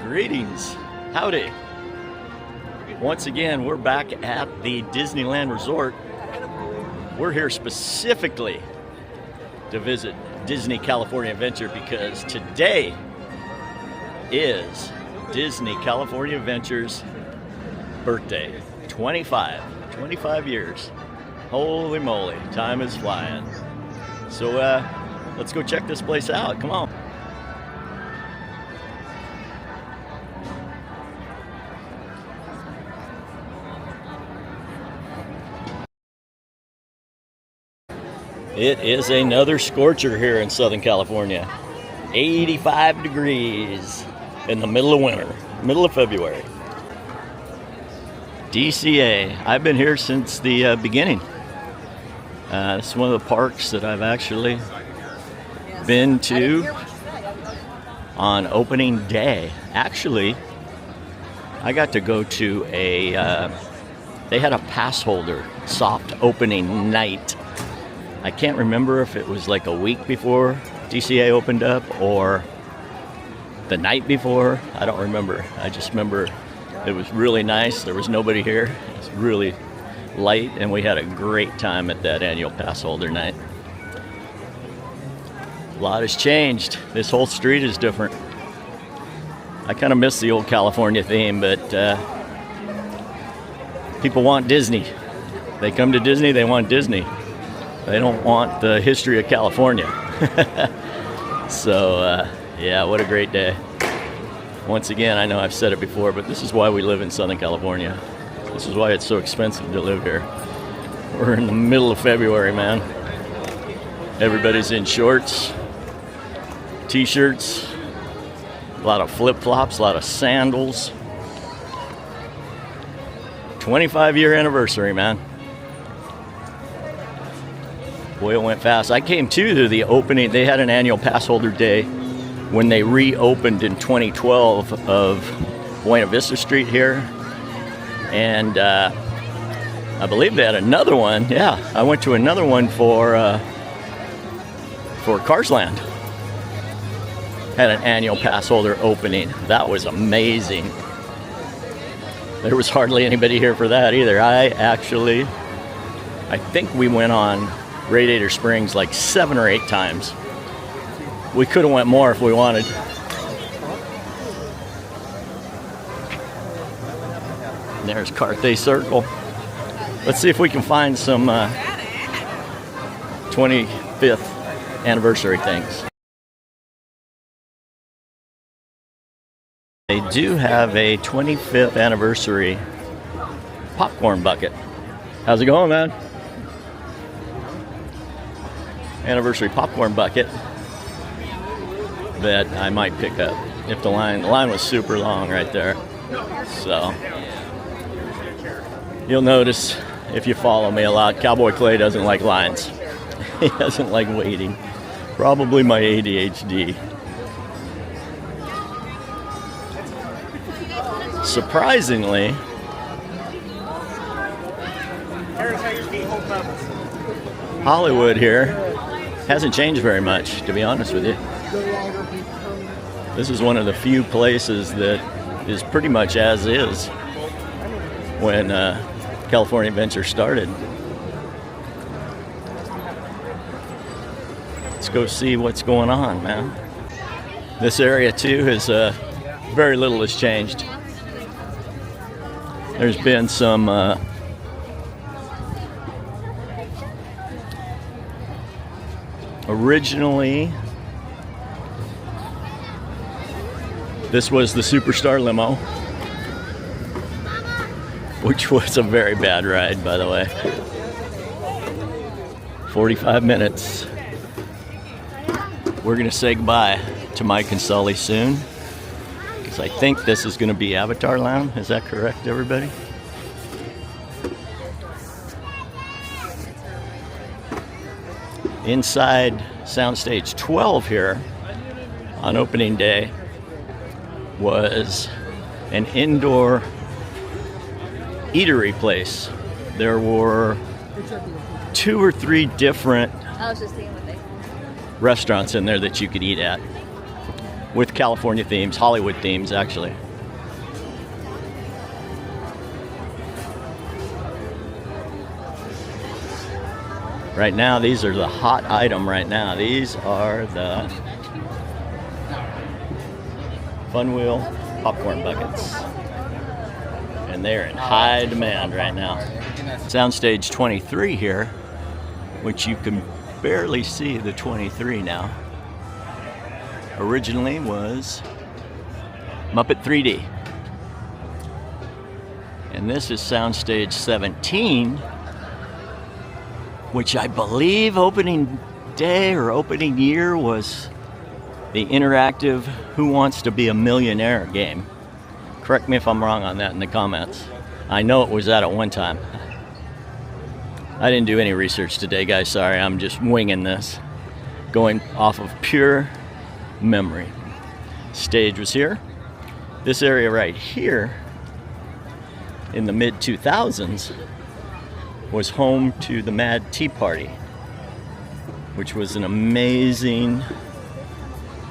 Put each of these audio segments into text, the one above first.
Greetings. Howdy. Once again, we're back at the Disneyland Resort. We're here specifically to visit Disney California Adventure because today is Disney California Adventure's birthday. 25 years. Holy moly, time is flying. So let's go check this place out. Come on. It is another scorcher here in Southern California. 85 degrees in the middle of winter, middle of February. DCA. I've been here since the beginning. This is one of the parks that I've actually been to on opening day. Actually, I got to go to they had a pass holder soft opening night. I can't remember if it was like a week before DCA opened up or the night before. I don't remember. I just remember it was really nice. There was nobody here. It was really light, and we had a great time at that annual pass holder night. A lot has changed. This whole street is different. I kind of miss the old California theme, but people want Disney. They come to Disney, they want Disney. They don't want the history of California. So, yeah, what a great day. Once again, I know I've said it before, but this is why we live in Southern California. This is why it's so expensive to live here. We're in the middle of February, man. Everybody's in shorts, t-shirts, a lot of flip-flops, a lot of sandals. 25-year anniversary, man. Boy, it went fast. I came to the opening. They had an annual pass holder day when they reopened in 2012 of Buena Vista Street here. And I believe they had another one. Yeah, I went to another one for Cars Land. Had an annual pass holder opening. That was amazing. There was hardly anybody here for that either. I think we went on Radiator Springs like 7 or 8 times. We could have went more if we wanted. There's Carthay Circle. Let's see if we can find some 25th anniversary things. They do have a 25th anniversary popcorn bucket. How's it going, man? Anniversary popcorn bucket that I might pick up if the line was super long right there. So you'll notice if you follow me a lot, Cowboy Clay doesn't like lines. He doesn't like waiting. Probably my ADHD. Surprisingly, Hollywood here hasn't changed very much, to be honest with you. This is one of the few places that is pretty much as is when California Adventure started. Let's go see what's going on, man. This area too has very little has changed. There's been some originally, this was the Superstar limo, which was a very bad ride, by the way. 45 minutes. We're going to say goodbye to Mike and Sully soon, because I think this is going to be Avatar Land. Is that correct, everybody? Inside Soundstage 12 here on opening day was an indoor eatery place. There were 2 or 3 different restaurants in there that you could eat at. with California themes, Hollywood themes, actually. Right now, these are the hot item right now. These are the Fun Wheel popcorn buckets. And they're in high demand right now. Soundstage 23 here, which you can barely see the 23 now. Originally was Muppet 3D. And this is Soundstage 17, which I believe opening day or opening year was the interactive Who Wants to Be a Millionaire game. Correct me if I'm wrong on that in the comments. I know it was that at one time. I didn't do any research today, guys. Sorry, I'm just winging this. Going off of pure memory. Stage was here. This area right here in the mid-2000s was home to the Mad Tea Party, which was an amazing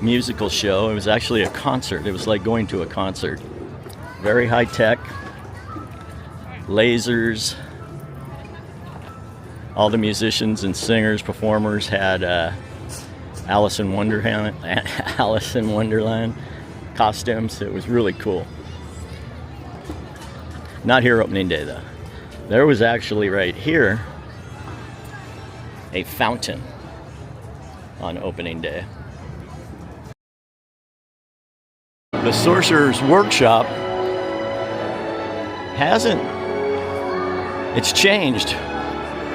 musical show. It was actually a concert. It was like going to a concert. Very high tech, lasers. All the musicians and singers, performers had Alice in Wonderland costumes. It was really cool. Not here opening day though. There was actually right here a fountain on opening day. The Sorcerer's Workshop it's changed,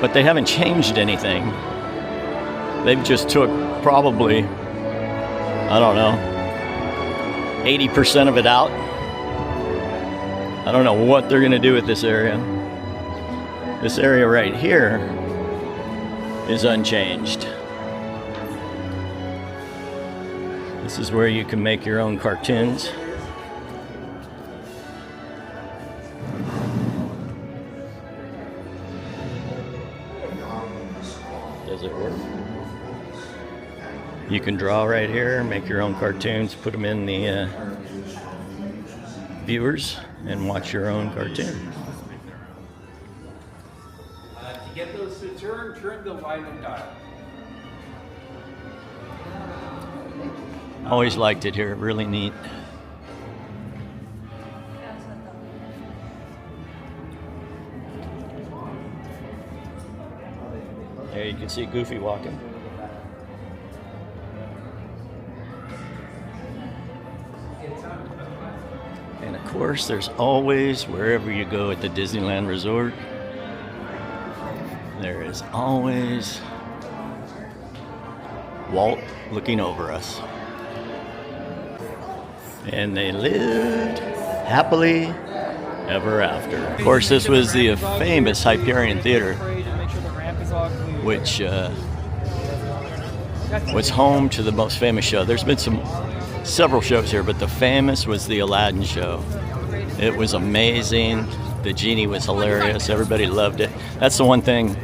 but they haven't changed anything. They've just took probably, I don't know, 80% of it out. I don't know what they're gonna do with this area. This area right here is unchanged. This is where you can make your own cartoons. Does it work? You can draw right here, make your own cartoons, put them in the viewers, and watch your own cartoon. To get those to turn the volume dial. Always liked it here, really neat. There you can see Goofy walking. And of course, there's always, wherever you go at the Disneyland Resort, there is always Walt looking over us. And they lived happily ever after. Of course, this was the famous Hyperion Theater, which was home to the most famous show. There's been several shows here, but the famous was the Aladdin show. It was amazing. The genie was hilarious. Everybody loved it. That's the one thing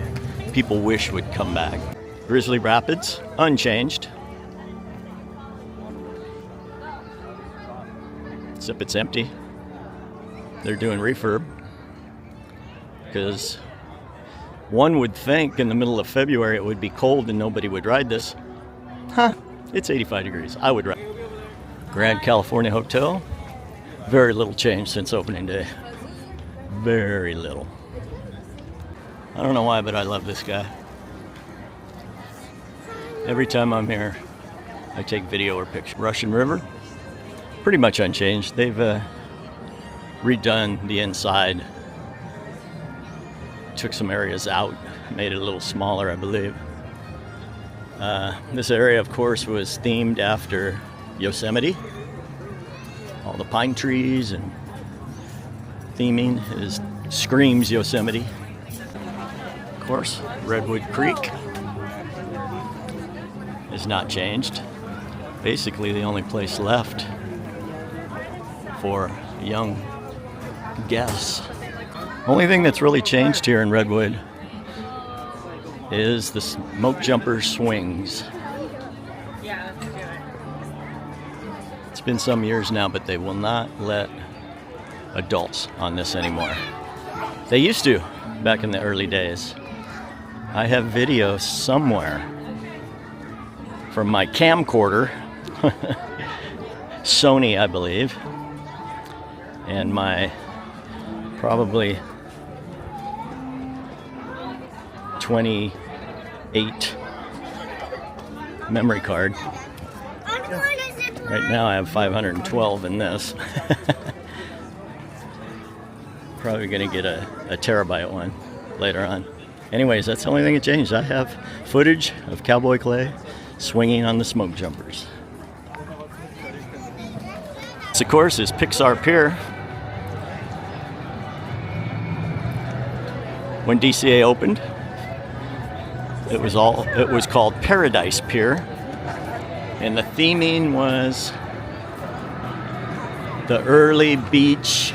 people wish would come back. Grizzly Rapids, unchanged. Except it's empty. They're doing refurb. Because one would think in the middle of February it would be cold and nobody would ride this. Huh, it's 85 degrees. I would ride. Grand California Hotel. Very little change since opening day. Very little. I don't know why, but I love this guy. Every time I'm here, I take video or picture. Russian River, pretty much unchanged. They've redone the inside. Took some areas out, made it a little smaller, I believe. This area, of course, was themed after Yosemite. All the pine trees and theming screams Yosemite. Of course, Redwood Creek is not changed. Basically the only place left for young guests. Only thing that's really changed here in Redwood is the smoke jumper swings. been some years now, but they will not let adults on this anymore. They used to back in the early days. I have video somewhere from my camcorder, Sony, I believe, and my probably 28 memory card. Right now I have 512 in this. Probably gonna get a terabyte one later on. Anyways, that's the only thing that changed. I have footage of Cowboy Clay swinging on the smoke jumpers. This, of course, is Pixar Pier. When DCA opened, it was called Paradise Pier, and the theming was the early beach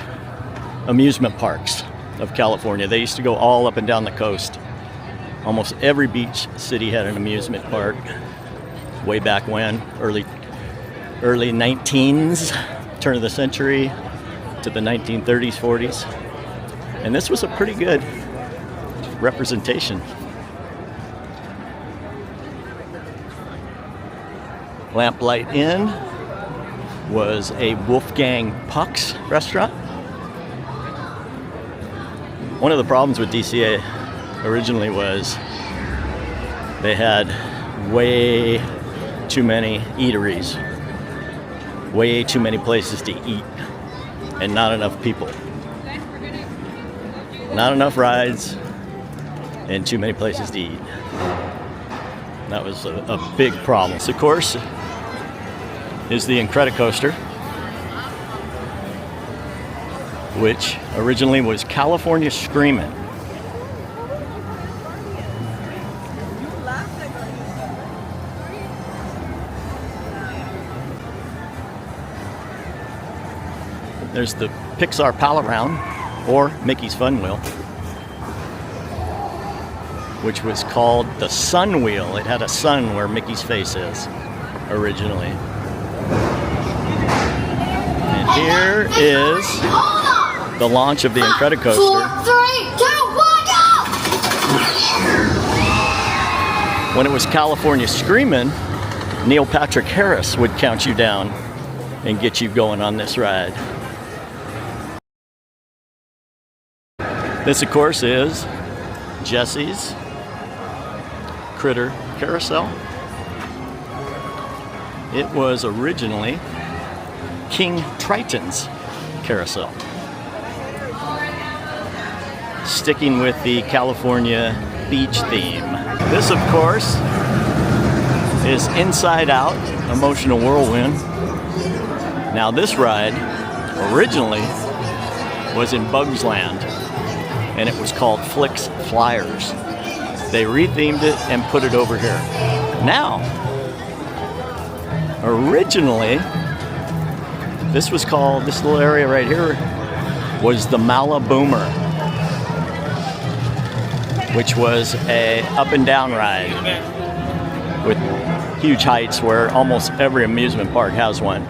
amusement parks of California. They used to go all up and down the coast. Almost every beach city had an amusement park way back when, early 19s, turn of the century to the 1930s, 40s. And this was a pretty good representation. Lamplight Inn was a Wolfgang Puck's restaurant. One of the problems with DCA originally was they had way too many eateries, way too many places to eat, and not enough people. Not enough rides, and too many places to eat. That was a big problem. This, of course, is the Incredicoaster, which originally was California Screamin'. There's the Pixar Pal Around, or Mickey's Fun Wheel, which was called the Sun Wheel. It had a sun where Mickey's face is, originally. And here is the launch of the Incredicoaster. 4, 3, 2, 1, go! When it was California Screamin', Neil Patrick Harris would count you down and get you going on this ride. This, of course, is Jesse's Critter Carousel. It was originally King Triton's Carousel. Sticking with the California beach theme. This, of course, is Inside Out, Emotional Whirlwind. Now, this ride originally was in Bugs Land, and it was called Flicks Flyers. They rethemed it and put it over here. Now, originally, this little area right here was the Malaboomer, which was a up and down ride with huge heights where almost every amusement park has one.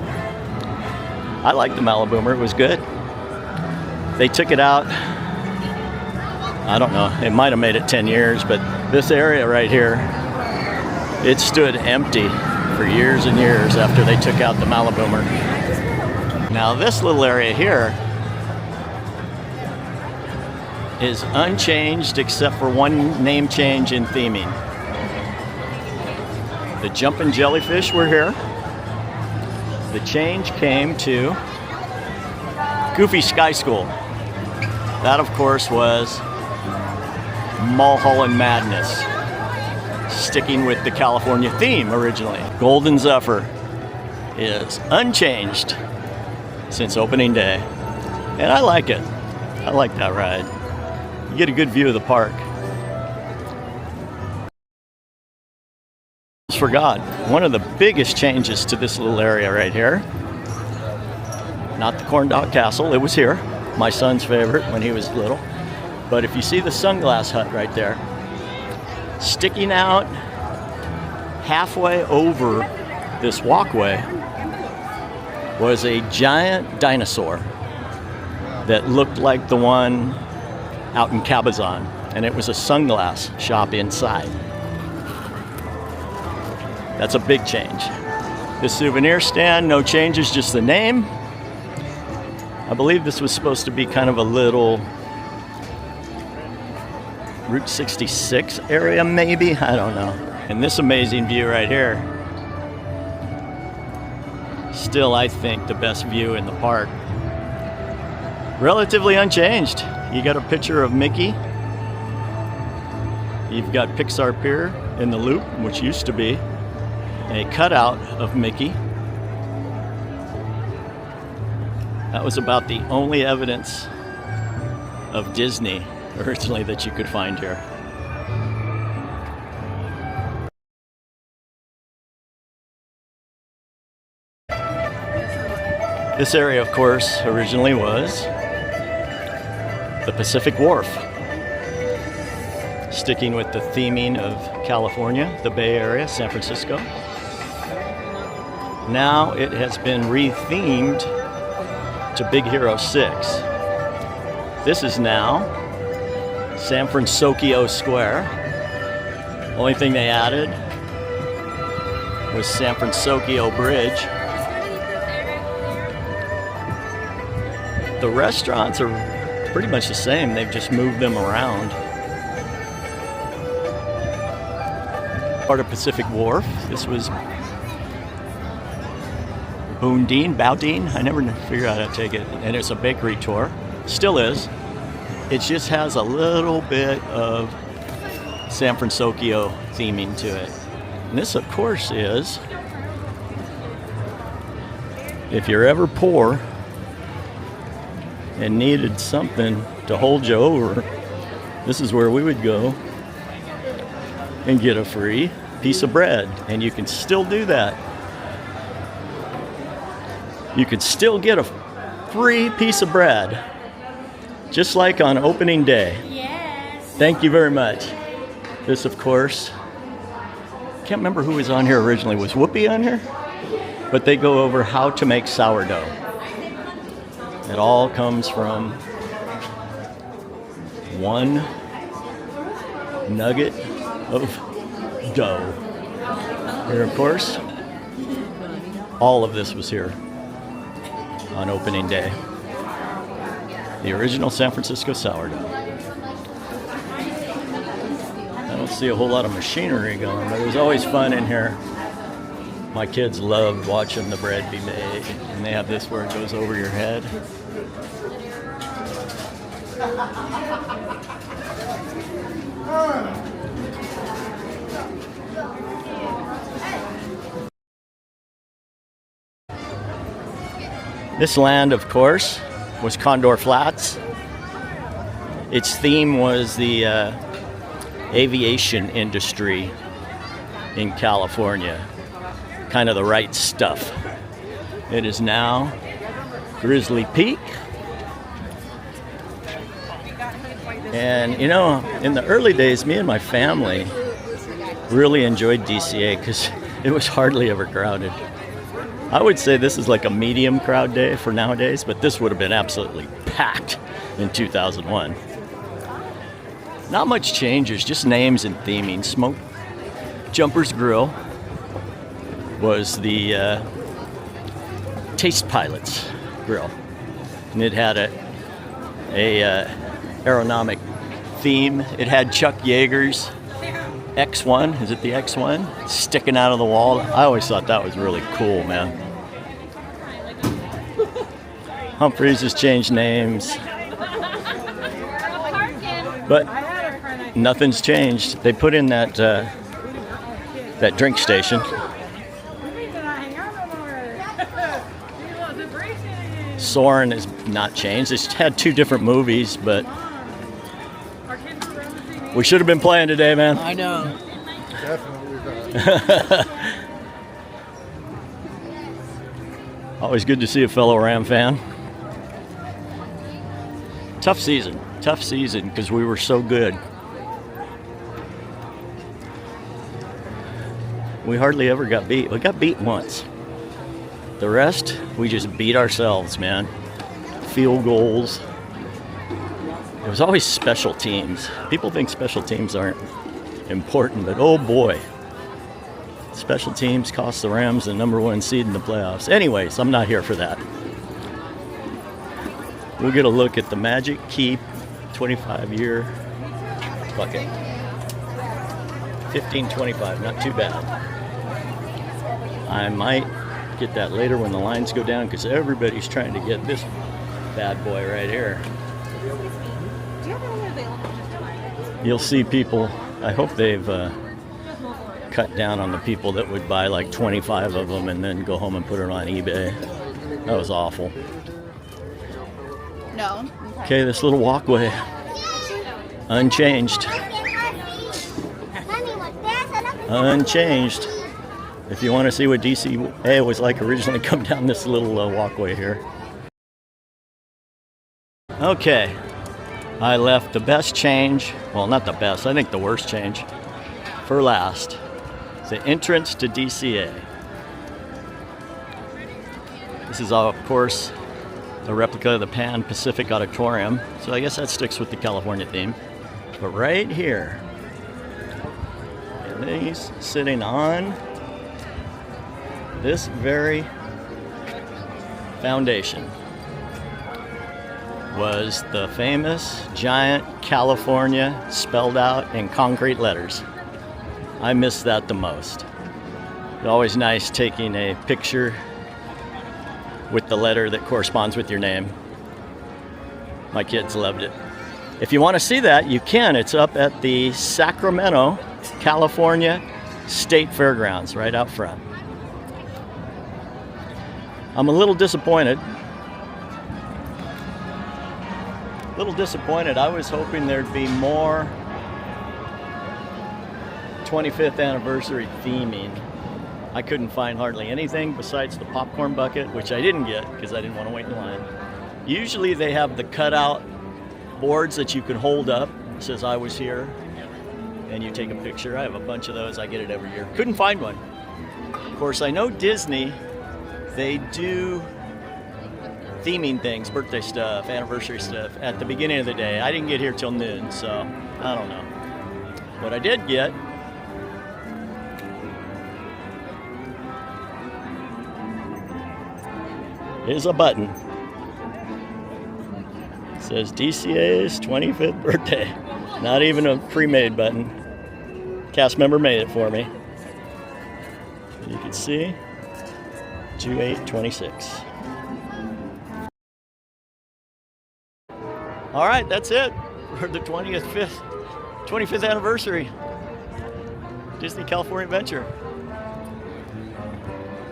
I liked the Malaboomer, it was good. They took it out, I don't know, it might have made it 10 years, but this area right here, it stood empty for years and years after they took out the Malaboomer. Now this little area here is unchanged except for one name change in theming. The Jumpin' Jellyfish were here. The change came to Goofy Sky School. That, of course, was Mulholland Madness, sticking with the California theme originally. Golden Zephyr is unchanged since opening day, and I like it. I like that ride. You get a good view of the park. Forgot, one of the biggest changes to this little area right here, not the Corn Dog Castle, it was here, my son's favorite when he was little, but if you see the Sunglass Hut right there, sticking out halfway over this walkway was a giant dinosaur that looked like the one out in Cabazon, and it was a sunglass shop inside. That's a big change. The souvenir stand, no changes, just the name. I believe this was supposed to be kind of a little Route 66 area, maybe? I don't know. And this amazing view right here, still, I think, the best view in the park. Relatively unchanged. You got a picture of Mickey. You've got Pixar Pier in the loop, which used to be a cutout of Mickey. That was about the only evidence of Disney originally that you could find here. This area, of course, originally was the Pacific Wharf. Sticking with the theming of California, the Bay Area, San Francisco. Now it has been rethemed to Big Hero 6. This is now San Francisco Square. Only thing they added was San Francisco Bridge. The restaurants are pretty much the same. They've just moved them around. Part of Pacific Wharf. This was Boudin. I never figured out how to take it. And it's a bakery tour. Still is. It just has a little bit of San Francisco theming to it. And this, of course, is, if you're ever poor and needed something to hold you over, this is where we would go and get a free piece of bread. And you can still do that. You could still get a free piece of bread, just like on opening day. Yes. Thank you very much. This, of course, can't remember who was on here originally. Was Whoopi on here? But they go over how to make sourdough. It all comes from one nugget of dough. Here, of course, all of this was here on opening day. The original San Francisco sourdough. I don't see a whole lot of machinery going, but it was always fun in here. My kids loved watching the bread be made, and they have this where it goes over your head. This land, of course, was Condor Flats. Its theme was the aviation industry in California. Kind of the right stuff. It is now Grizzly Peak. And you know, in the early days, me and my family really enjoyed DCA because it was hardly ever crowded. I would say this is like a medium crowd day for nowadays, but this would have been absolutely packed in 2001. Not much changes, just names and theming. Smoke Jumper's Grill was the Taste Pilot's grill, and it had a aeronomic theme. It had Chuck Yeager's X1, is it the X1? Sticking out of the wall. I always thought that was really cool, man. Humphreys has changed names, but nothing's changed. They put in that that drink station. Soarin' has not changed. It's had two different movies, but we should have been playing today, man. I know. Definitely. Always good to see a fellow Ram fan. Tough season because we were so good. We hardly ever got beat. We got beat once. The rest, we just beat ourselves, man. Field goals. It was always special teams. People think special teams aren't important, but oh boy. Special teams cost the Rams the #1 seed in the playoffs. Anyways, I'm not here for that. We'll get a look at the Magic Keep 25-year bucket. 15.25, not too bad. I might get that later when the lines go down because everybody's trying to get this bad boy right here. You'll see people, I hope they've cut down on the people that would buy like 25 of them and then go home and put it on eBay. That was awful. No. Okay, this little walkway, unchanged. Unchanged. If you want to see what DCA was like originally, come down this little walkway here. Okay, I left the best change, well, not the best, I think the worst change, for last. The entrance to DCA. This is, of course, a replica of the Pan Pacific Auditorium, so I guess that sticks with the California theme. But right here, and he's sitting on this very foundation, was the famous giant California spelled out in concrete letters. I miss that the most. It's always nice taking a picture with the letter that corresponds with your name. My kids loved it. If you want to see that, you can. It's up at the Sacramento, California State Fairgrounds, right out front. I'm a little disappointed. I was hoping there'd be more 25th anniversary theming. I couldn't find hardly anything besides the popcorn bucket, which I didn't get because I didn't want to wait in line. Usually they have the cutout boards that you can hold up. It says I was here, and you take a picture. I have a bunch of those. I get it every year. Couldn't find one. Of course, I know Disney, they do theming things, birthday stuff, anniversary stuff, at the beginning of the day. I didn't get here till noon, so I don't know. What I did get is a button. It says DCA's 25th birthday. Not even a pre-made button. Cast member made it for me. You can see 2/8/26. All right, that's it for the 25th anniversary Disney California Adventure.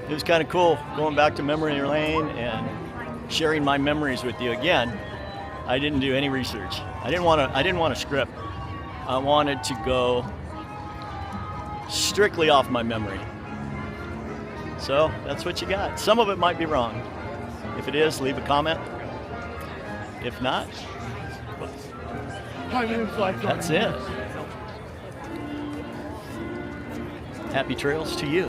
It was kind of cool going back to memory lane and sharing my memories with you again. I didn't do any research. I didn't want a script. I wanted to go strictly off my memory. So that's what you got. Some of it might be wrong. If it is, leave a comment. If not, that's it. Happy trails to you.